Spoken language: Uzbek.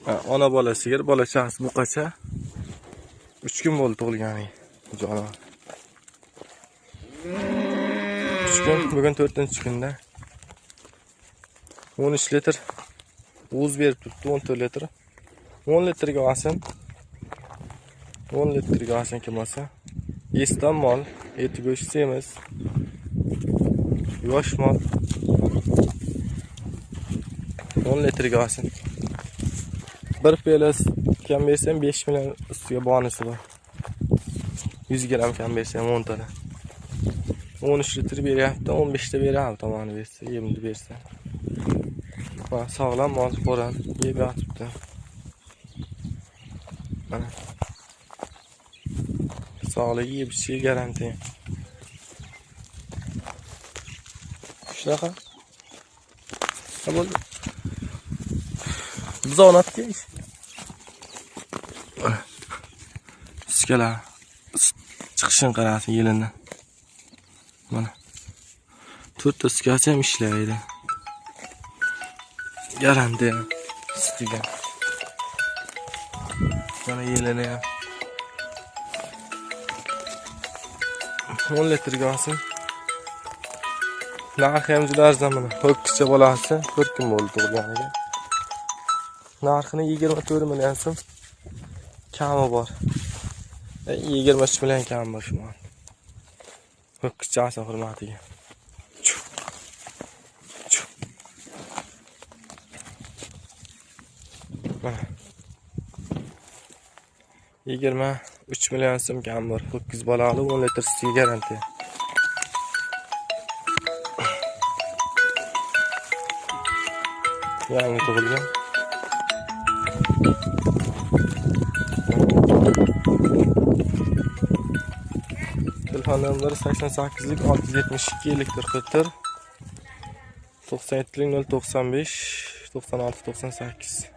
Ona bola sigir, bola chaqasi buqacha. 3 kun bo'ldi tug'ilganiga. Jonivor. 3 kun, bugun 4-kunda. 13 litr o'z berib turibdi, 14 litr. 10 litrga olsin. 10 litrga olsin kelmasa. Esdan mol, eti go'sht semiz. Yosh mol. 10 litrga olsin. Bir pelas kam bersam 5 million ustiga bonus bor. 100 gram kam bersam 10 tana. 13 litr beryapti, 15 ta beryapti tomoni bersa, yemni bersa. Va sog'lom mol qo'ran, yeb yotibdi. Mana. Sog'ligi yeb-ichishi garanti. Shunaqa. Bo'ldi. Bizonatga ish. Skala chiqishini qarasin yilidan. Mana. 4 ta skala ham ishlaydi. Garanti ustiga. Mana yilini ham 10 litrga olsin. Narxi ham juda arzon mana. Ho'kkicha bolasi 4 kun bo'ldi tug'ilganiga. Narxini 24 million so'm kami bor. 23 million kam bor shu. Ho'kkichasi hurmatiga. 23 million so'm kam bor. 9 bolali 10 litr suti garanti. Yangi tug'ilgan. Telefon nomeri 88lik 672 elektrxotir 97lik 095 96 98.